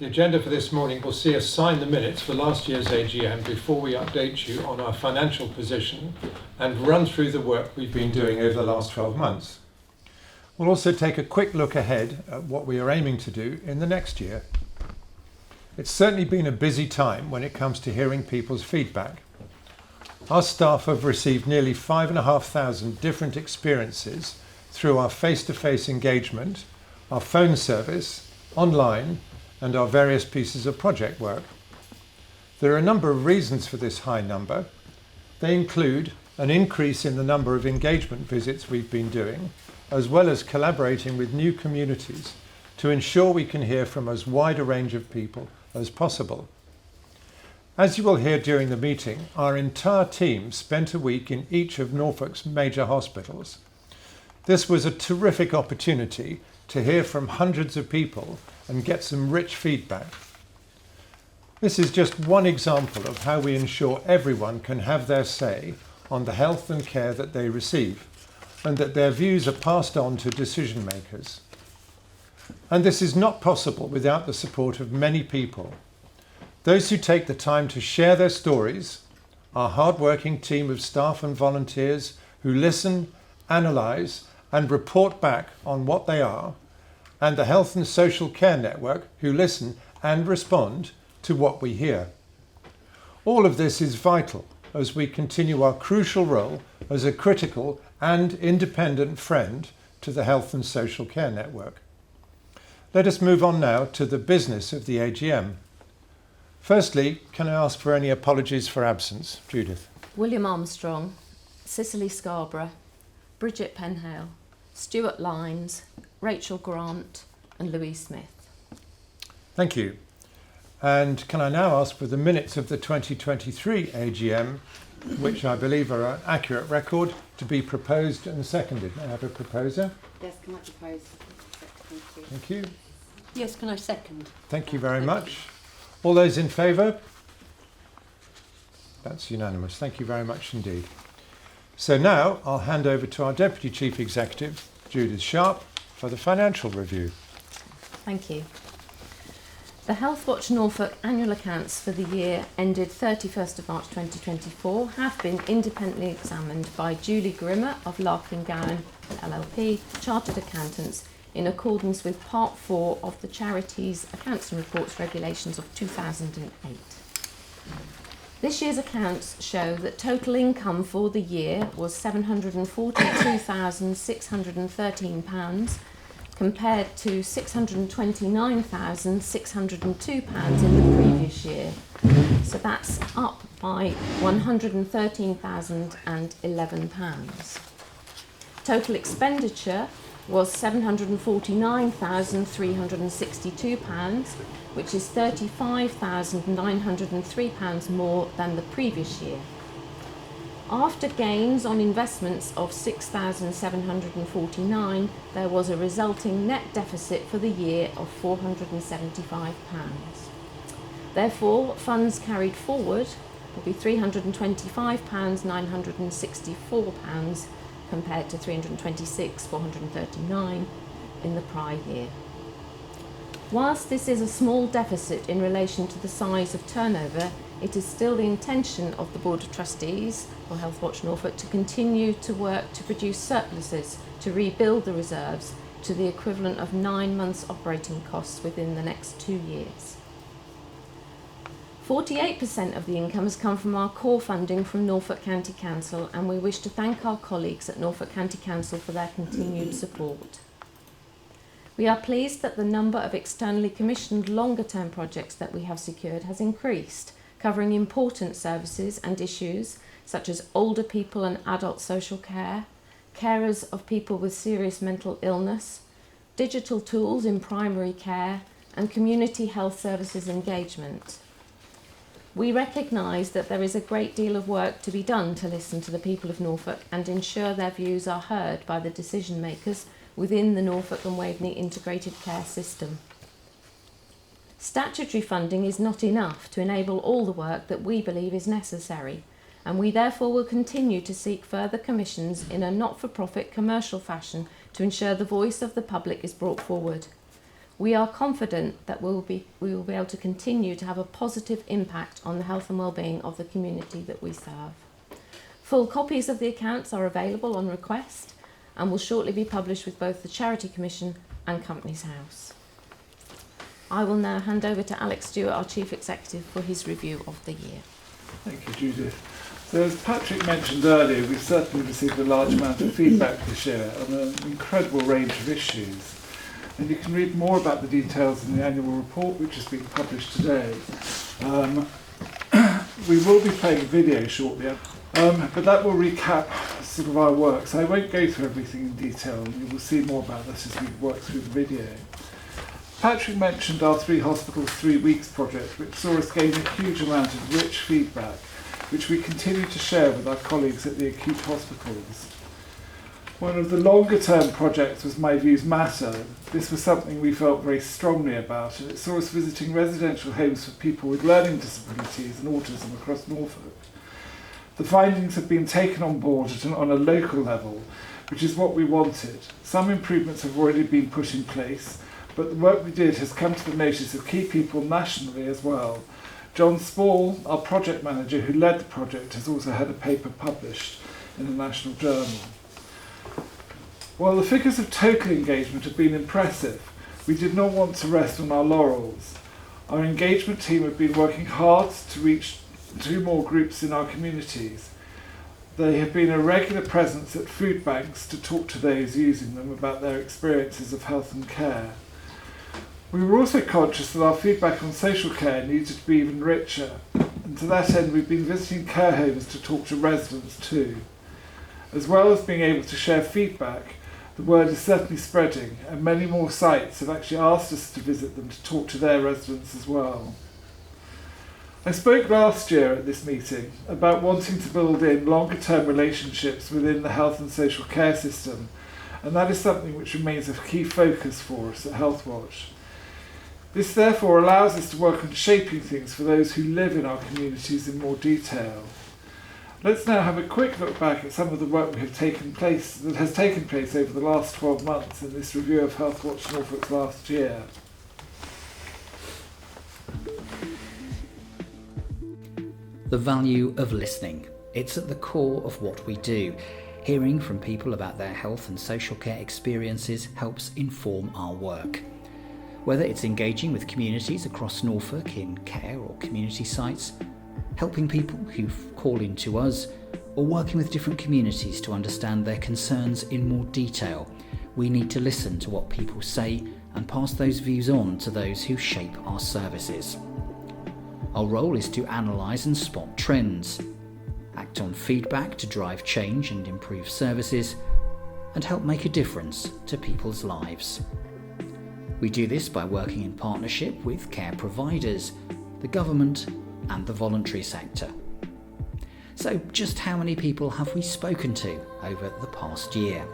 The agenda for this morning will see us sign the minutes for last year's AGM before we update you on our financial position and run through the work we've been doing over the last 12 months. We'll also take a quick look ahead at what we are aiming to do in the next year. It's certainly been a busy time when it comes to hearing people's feedback. Our staff have received nearly 5,500 different experiences through our face-to-face engagement, our phone service, online, and our various pieces of project work. There are a number of reasons for this high number. They include an increase in the number of engagement visits we've been doing, as well as collaborating with new communities to ensure we can hear from as wide a range of people as possible. As you will hear during the meeting, our entire team spent a week in each of Norfolk's major hospitals. This was a terrific opportunity to hear from hundreds of people and get some rich feedback. This is just one example of how we ensure everyone can have their say on the health and care that they receive, and that their views are passed on to decision makers. And this is not possible without the support of many people. Those who take the time to share their stories, our hard-working team of staff and volunteers who listen, analyse and report back on what they are, and the Health and Social Care Network who listen and respond to what we hear. All of this is vital as we continue our crucial role as a critical and independent friend to the Health and Social Care Network. Let us move on now to the business of the AGM. Firstly, can I ask for any apologies for absence? Judith. William Armstrong, Cicely Scarborough, Bridget Penhale, Stuart Lines, Rachel Grant and Louise Smith. Thank you. And can I now ask for the minutes of the 2023 AGM, which I believe are an accurate record, to be proposed and seconded. May I have a proposer? Yes, can I propose? Thank you. Yes, can I second? Thank you very much. All those in favour? That's unanimous. Thank you very much indeed. So now I'll hand over to our Deputy Chief Executive, Judith Sharp, for the financial review. Thank you. The Healthwatch Norfolk annual accounts for the year ended 31st of March 2024 have been independently examined by Julie Grimmer of Larkin Gowan LLP, Chartered Accountants, in accordance with Part 4 of the Charities Accounts and Reports Regulations of 2008. This year's accounts show that total income for the year was £742,613 compared to £629,602 in the previous year. So that's up by £113,011. Total expenditure was £749,362, which is £35,903 more than the previous year. After gains on investments of £6,749, there was a resulting net deficit for the year of £475. Therefore, funds carried forward will be £325,964 compared to £326,439 in the prior year. Whilst this is a small deficit in relation to the size of turnover, it is still the intention of the Board of Trustees for Healthwatch Norfolk to continue to work to produce surpluses to rebuild the reserves to the equivalent of 9 months operating costs within the next 2 years. 48% of the income has come from our core funding from Norfolk County Council, and we wish to thank our colleagues at Norfolk County Council for their continued support. We are pleased that the number of externally commissioned longer-term projects that we have secured has increased, covering important services and issues such as older people and adult social care, carers of people with serious mental illness, digital tools in primary care, and community health services engagement. We recognise that there is a great deal of work to be done to listen to the people of Norfolk and ensure their views are heard by the decision makers within the Norfolk and Waveney integrated care system. Statutory funding is not enough to enable all the work that we believe is necessary, and we therefore will continue to seek further commissions in a not-for-profit commercial fashion to ensure the voice of the public is brought forward. We are confident that we will be able to continue to have a positive impact on the health and wellbeing of the community that we serve. Full copies of the accounts are available on request and will shortly be published with both the Charity Commission and Companies House. I will now hand over to Alex Stewart, our Chief Executive, for his review of the year. Thank you, Judith. So as Patrick mentioned earlier, we've certainly received a large amount of feedback this year on an incredible range of issues. And you can read more about the details in the annual report, which is being published today. We will be playing a video shortly, but that will recap sort of our work. So I won't go through everything in detail, and you will see more about this as we work through the video. Patrick mentioned our 3 Hospitals 3 Weeks project, which saw us gain a huge amount of rich feedback, which we continue to share with our colleagues at the acute hospitals. One of the longer term projects was My Views Matter. This was something we felt very strongly about, and it saw us visiting residential homes for people with learning disabilities and autism across Norfolk. The findings have been taken on board on a local level, which is what we wanted. Some improvements have already been put in place, but the work we did has come to the notice of key people nationally as well. John Spall, our project manager who led the project, has also had a paper published in a national journal. While the figures of total engagement have been impressive, we did not want to rest on our laurels. Our engagement team have been working hard to reach 2 more groups in our communities. They have been a regular presence at food banks to talk to those using them about their experiences of health and care. We were also conscious that our feedback on social care needed to be even richer, and to that end we've been visiting care homes to talk to residents too. As well as being able to share feedback, the word is certainly spreading, and many more sites have actually asked us to visit them to talk to their residents as well. I spoke last year at this meeting about wanting to build in longer term relationships within the health and social care system, and that is something which remains a key focus for us at Healthwatch. This therefore allows us to work on shaping things for those who live in our communities in more detail. Let's now have a quick look back at some of the work that has taken place over the last 12 months in this review of Healthwatch Norfolk's last year. The value of listening. It's at the core of what we do. Hearing from people about their health and social care experiences helps inform our work. Whether it's engaging with communities across Norfolk in care or community sites, helping people who call in to us, or working with different communities to understand their concerns in more detail, we need to listen to what people say and pass those views on to those who shape our services. Our role is to analyse and spot trends, act on feedback to drive change and improve services, and help make a difference to people's lives. We do this by working in partnership with care providers, the government and the voluntary sector. So just how many people have we spoken to over the past year?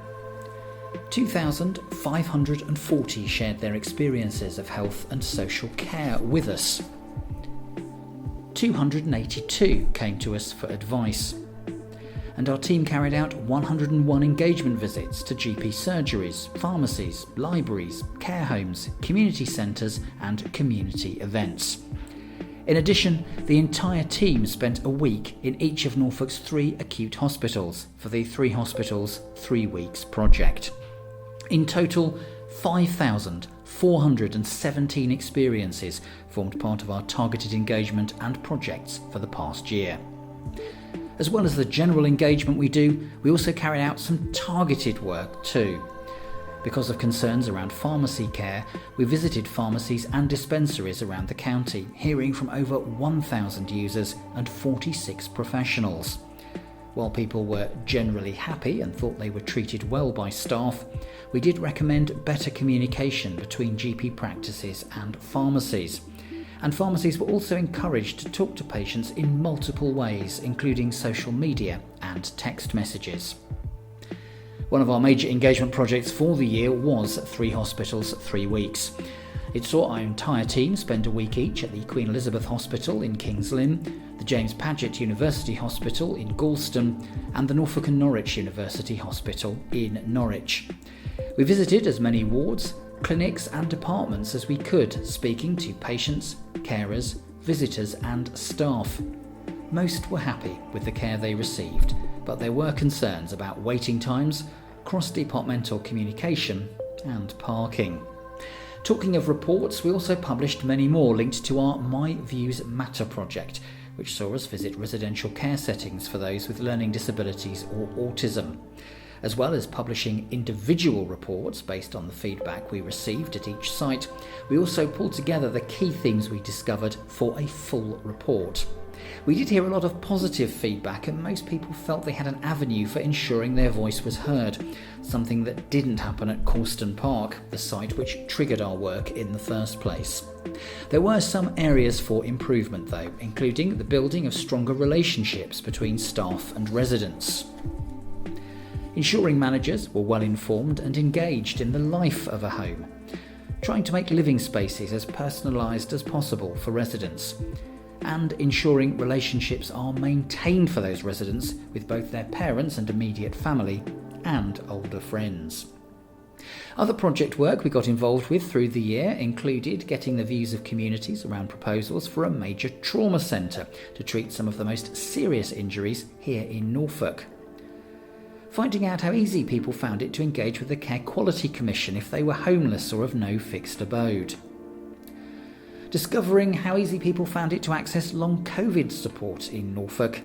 2,540 shared their experiences of health and social care with us. 282 came to us for advice. And our team carried out 101 engagement visits to GP surgeries, pharmacies, libraries, care homes, community centres and community events. In addition, the entire team spent a week in each of Norfolk's 3 acute hospitals for the 3 Hospitals 3 Weeks project. In total, 5,417 experiences formed part of our targeted engagement and projects for the past year. As well as the general engagement we do, we also carried out some targeted work too. Because of concerns around pharmacy care, we visited pharmacies and dispensaries around the county, hearing from over 1,000 users and 46 professionals. While people were generally happy and thought they were treated well by staff, we did recommend better communication between GP practices and pharmacies. And pharmacies were also encouraged to talk to patients in multiple ways, including social media and text messages. One of our major engagement projects for the year was 3 Hospitals 3 Weeks. It saw our entire team spend a week each at the Queen Elizabeth Hospital in King's Lynn, the James Paget University Hospital in Galston, and the Norfolk and Norwich University Hospital in Norwich. We visited as many wards, clinics and departments as we could, speaking to patients, carers, visitors and staff. Most were happy with the care they received, but there were concerns about waiting times, cross-departmental communication and parking. Talking of reports, we also published many more linked to our My Views Matter project, which saw us visit residential care settings for those with learning disabilities or autism. As well as publishing individual reports based on the feedback we received at each site, we also pulled together the key themes we discovered for a full report. We did hear a lot of positive feedback, and most people felt they had an avenue for ensuring their voice was heard, something that didn't happen at Corston Park, the site which triggered our work in the first place. There were some areas for improvement though, including the building of stronger relationships between staff and residents. Ensuring managers were well informed and engaged in the life of a home. Trying to make living spaces as personalised as possible for residents. And ensuring relationships are maintained for those residents with both their parents and immediate family and older friends. Other project work we got involved with through the year included getting the views of communities around proposals for a major trauma centre to treat some of the most serious injuries here in Norfolk. Finding out how easy people found it to engage with the Care Quality Commission if they were homeless or of no fixed abode. Discovering how easy people found it to access long COVID support in Norfolk,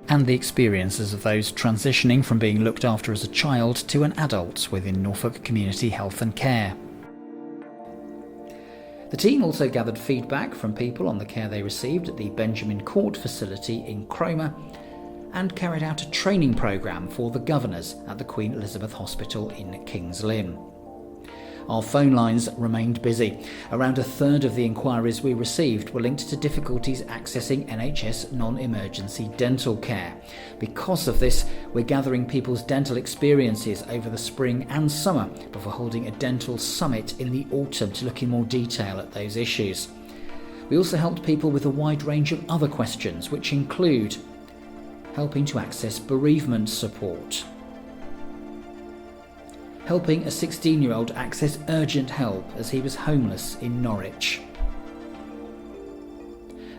and the experiences of those transitioning from being looked after as a child to an adult within Norfolk Community Health and Care. The team also gathered feedback from people on the care they received at the Benjamin Court facility in Cromer, and carried out a training programme for the governors at the Queen Elizabeth Hospital in Kings Lynn. Our phone lines remained busy. Around a third of the inquiries we received were linked to difficulties accessing NHS non-emergency dental care. Because of this, we're gathering people's dental experiences over the spring and summer before holding a dental summit in the autumn to look in more detail at those issues. We also helped people with a wide range of other questions, which include helping to access bereavement support, helping a 16-year-old access urgent help as he was homeless in Norwich,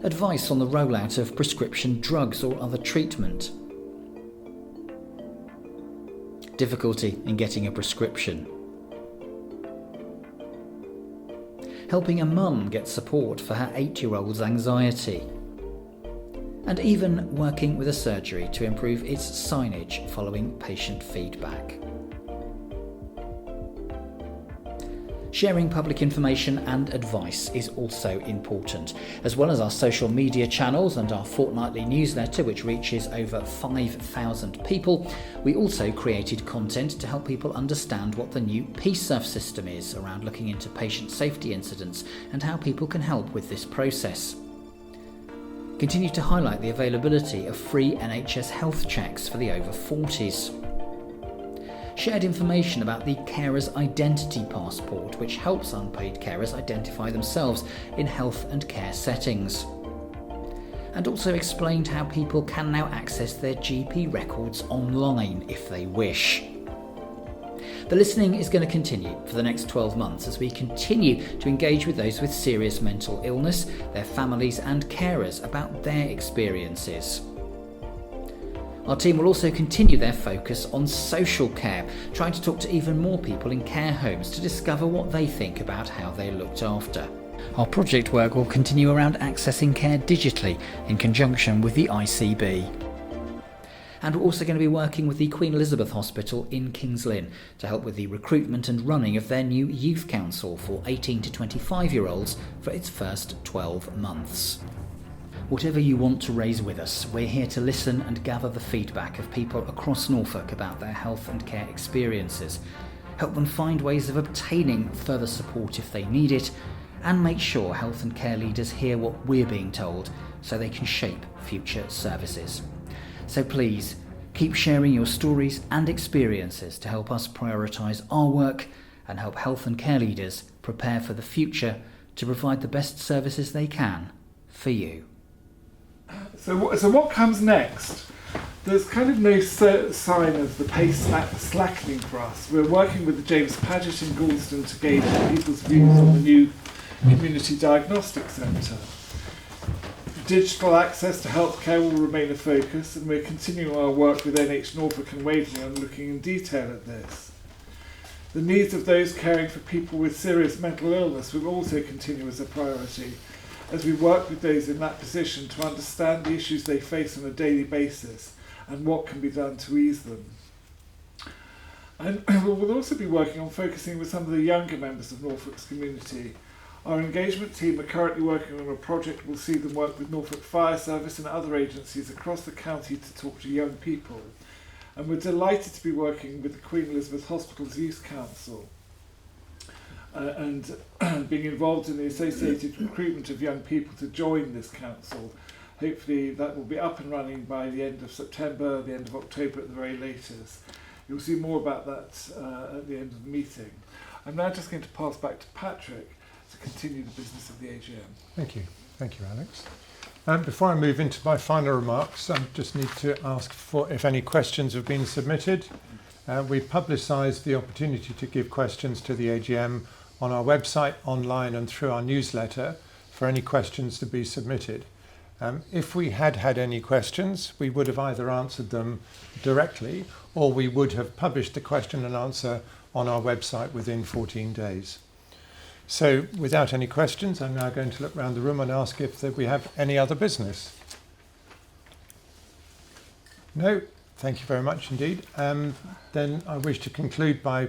advice on the rollout of prescription drugs or other treatment, difficulty in getting a prescription, helping a mum get support for her 8-year-old's anxiety, and even working with a surgery to improve its signage following patient feedback. Sharing public information and advice is also important, as well as our social media channels and our fortnightly newsletter, which reaches over 5,000 people. We also created content to help people understand what the new PSUF system is around looking into patient safety incidents and how people can help with this process. Continue to highlight the availability of free NHS health checks for the over 40s. Shared information about the Carer's Identity Passport, which helps unpaid carers identify themselves in health and care settings. And also explained how people can now access their GP records online if they wish. The listening is going to continue for the next 12 months as we continue to engage with those with serious mental illness, their families and carers about their experiences. Our team will also continue their focus on social care, trying to talk to even more people in care homes to discover what they think about how they're looked after. Our project work will continue around accessing care digitally in conjunction with the ICB. And we're also going to be working with the Queen Elizabeth Hospital in Kings Lynn to help with the recruitment and running of their new youth council for 18 to 25-year-olds for its first 12 months. Whatever you want to raise with us, we're here to listen and gather the feedback of people across Norfolk about their health and care experiences, help them find ways of obtaining further support if they need it, and make sure health and care leaders hear what we're being told so they can shape future services. So please, keep sharing your stories and experiences to help us prioritise our work and help health and care leaders prepare for the future to provide the best services they can for you. So what comes next? There's kind of no sign of the pace slackening for us. We're working with the James Paget in Galston to gauge people's views on the new Community Diagnostic Centre. Digital access to healthcare will remain a focus, and we're continuing our work with NH Norfolk and Waverley on looking in detail at this. The needs of those caring for people with serious mental illness will also continue as a priority, as we work with those in that position to understand the issues they face on a daily basis and what can be done to ease them. And we'll also be working on focusing with some of the younger members of Norfolk's community. Our engagement team are currently working on a project that will see them work with Norfolk Fire Service and other agencies across the county to talk to young people. And we're delighted to be working with the Queen Elizabeth Hospital's Youth Council and being involved in the associated recruitment of young people to join this council. Hopefully that will be up and running by the end of September, the end of October at the very latest. You'll see more about that at the end of the meeting. I'm now just going to pass back to Patrick to continue the business of the AGM. Thank you. Thank you, Alex. Before I move into my final remarks, I just need to ask for if any questions have been submitted. We publicised the opportunity to give questions to the AGM on our website, online and through our newsletter for any questions to be submitted. If we had any questions, we would have either answered them directly or we would have published the question and answer on our website within 14 days. So without any questions, I'm now going to look around the room and ask if we have any other business. No, thank you very much indeed. Then I wish to conclude by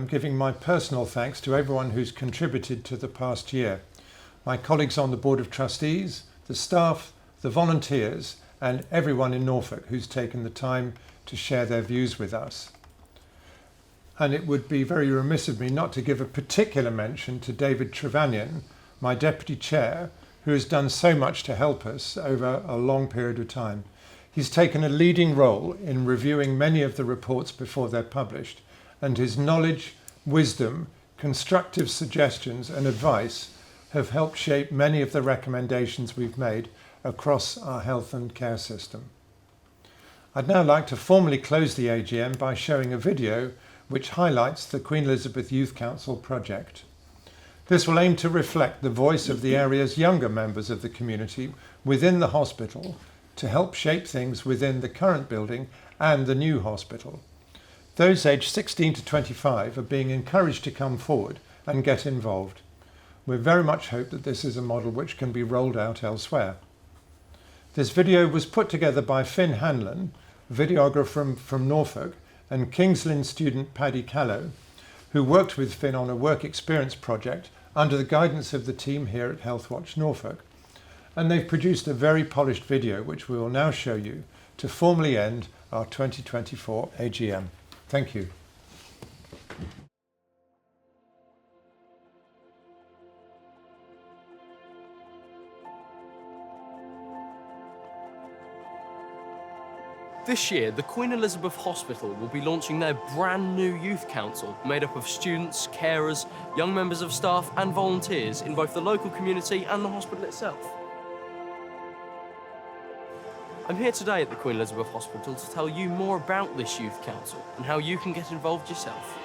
giving my personal thanks to everyone who's contributed to the past year. My colleagues on the Board of Trustees, the staff, the volunteers, and everyone in Norfolk who's taken the time to share their views with us. And it would be very remiss of me not to give a particular mention to David Trevanian, my Deputy Chair, who has done so much to help us over a long period of time. He's taken a leading role in reviewing many of the reports before they're published, and his knowledge, wisdom, constructive suggestions and advice have helped shape many of the recommendations we've made across our health and care system. I'd now like to formally close the AGM by showing a video which highlights the Queen Elizabeth Youth Council project. This will aim to reflect the voice of the area's younger members of the community within the hospital to help shape things within the current building and the new hospital. Those aged 16 to 25 are being encouraged to come forward and get involved. We very much hope that this is a model which can be rolled out elsewhere. This video was put together by Finn Hanlon, videographer from Norfolk, and King's Lynn student Paddy Callow, who worked with Finn on a work experience project under the guidance of the team here at Healthwatch Norfolk. And they've produced a very polished video which we will now show you to formally end our 2024 AGM. Thank you. This year, the Queen Elizabeth Hospital will be launching their brand new youth council made up of students, carers, young members of staff and volunteers in both the local community and the hospital itself. I'm here today at the Queen Elizabeth Hospital to tell you more about this youth council and how you can get involved yourself.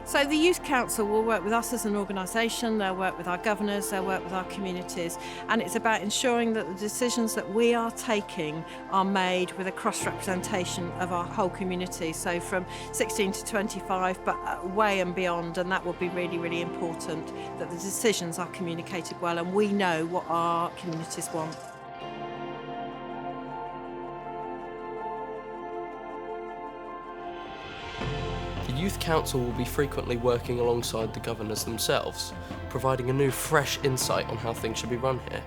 So the Youth Council will work with us as an organisation, they'll work with our governors, they'll work with our communities, and it's about ensuring that the decisions that we are taking are made with a cross-representation of our whole community, so from 16 to 25 but way and beyond, and that will be really, really important that the decisions are communicated well and we know what our communities want. The Youth Council will be frequently working alongside the governors themselves, providing a new, fresh insight on how things should be run here.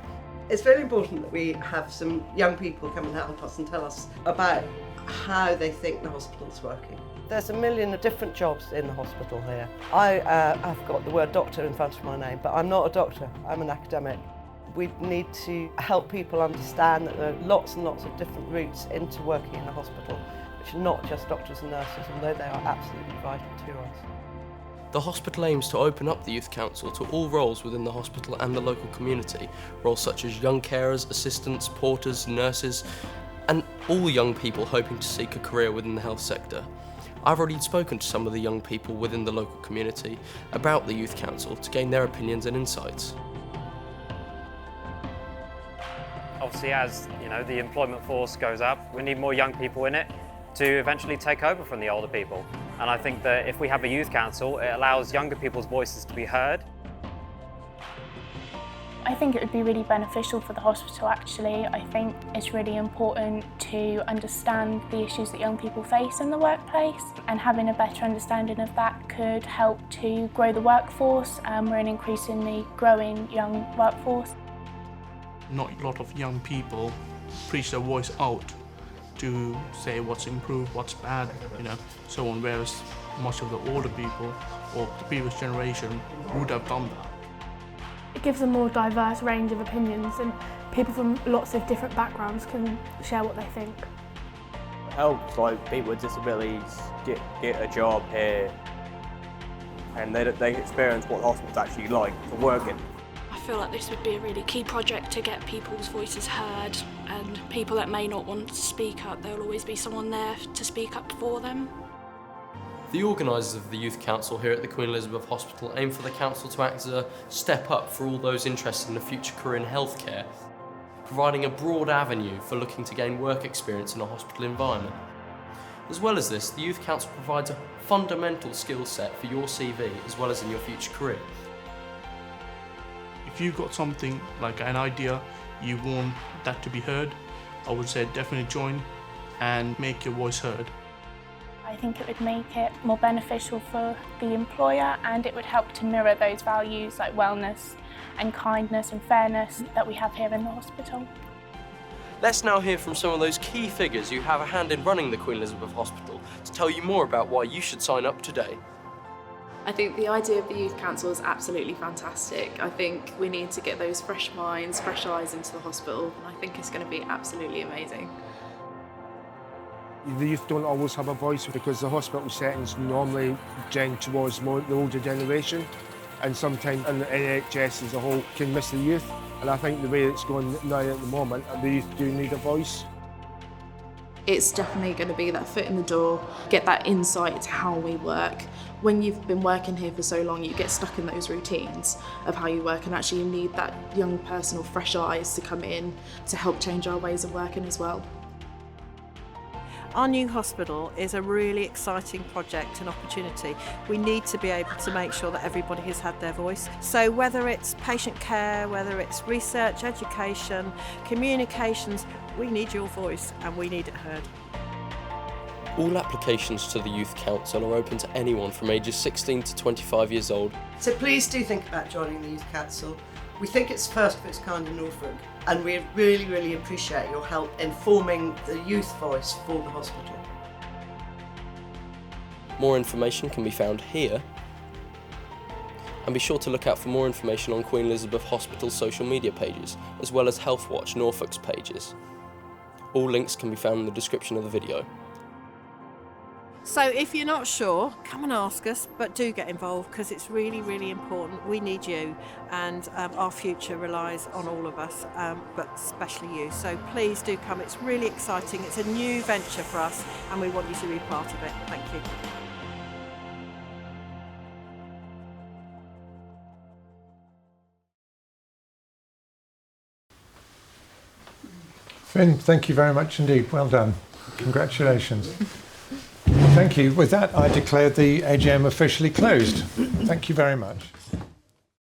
It's very important that we have some young people come and help us and tell us about how they think the hospital's working. There's a million different jobs in the hospital here. I've got the word doctor in front of my name, but I'm not a doctor, I'm an academic. We need to help people understand that there are lots and lots of different routes into working in a hospital, which are not just doctors and nurses, although they are absolutely vital to us. The hospital aims to open up the Youth Council to all roles within the hospital and the local community, roles such as young carers, assistants, porters, nurses, and all young people hoping to seek a career within the health sector. I've already spoken to some of the young people within the local community about the Youth Council to gain their opinions and insights. Obviously, as the employment force goes up, we need more young people in it to eventually take over from the older people. And I think that if we have a youth council, it allows younger people's voices to be heard. I think it would be really beneficial for the hospital actually. I think it's really important to understand the issues that young people face in the workplace, and having a better understanding of that could help to grow the workforce. We're an increasingly growing young workforce. Not a lot of young people preach their voice out to say what's improved, what's bad, so on, whereas much of the older people or the previous generation would have done that. It gives a more diverse range of opinions, and people from lots of different backgrounds can share what they think. It helps people with disabilities get a job here, and they experience what the hospital's actually like to work in. I feel like this would be a really key project to get people's voices heard, and people that may not want to speak up, there will always be someone there to speak up for them. The organisers of the Youth Council here at the Queen Elizabeth Hospital aim for the council to act as a step up for all those interested in a future career in healthcare, providing a broad avenue for looking to gain work experience in a hospital environment. As well as this, the Youth Council provides a fundamental skill set for your CV as well as in your future career. If you've got something like an idea, you want that to be heard, I would say definitely join and make your voice heard. I think it would make it more beneficial for the employer, and it would help to mirror those values like wellness and kindness and fairness that we have here in the hospital. Let's now hear from some of those key figures who have a hand in running the Queen Elizabeth Hospital to tell you more about why you should sign up today. I think the idea of the Youth Council is absolutely fantastic. I think we need to get those fresh minds, fresh eyes into the hospital, and I think it's going to be absolutely amazing. The youth don't always have a voice because the hospital settings normally tend towards more the older generation, and sometimes in the NHS as a whole can miss the youth. And I think the way it's going now at the moment, the youth do need a voice. It's definitely going to be that foot in the door, get that insight into how we work. When you've been working here for so long, you get stuck in those routines of how you work, and actually you need that young person or fresh eyes to come in to help change our ways of working as well. Our new hospital is a really exciting project and opportunity. We need to be able to make sure that everybody has had their voice. So whether it's patient care, whether it's research, education, communications, we need your voice and we need it heard. All applications to the Youth Council are open to anyone from ages 16 to 25 years old. So please do think about joining the Youth Council. We think it's first of its kind in Norfolk, and we really, really appreciate your help in forming the youth voice for the hospital. More information can be found here, and be sure to look out for more information on Queen Elizabeth Hospital's social media pages, as well as Healthwatch Norfolk's pages. All links can be found in the description of the video. So if you're not sure, come and ask us, but do get involved because it's really, really important. We need you, and our future relies on all of us, but especially you. So please do come. It's really exciting. It's a new venture for us, and we want you to be part of it. Thank you. Ben, thank you very much indeed. Well done. Congratulations. Thank you. With that, I declare the AGM officially closed. Thank you very much.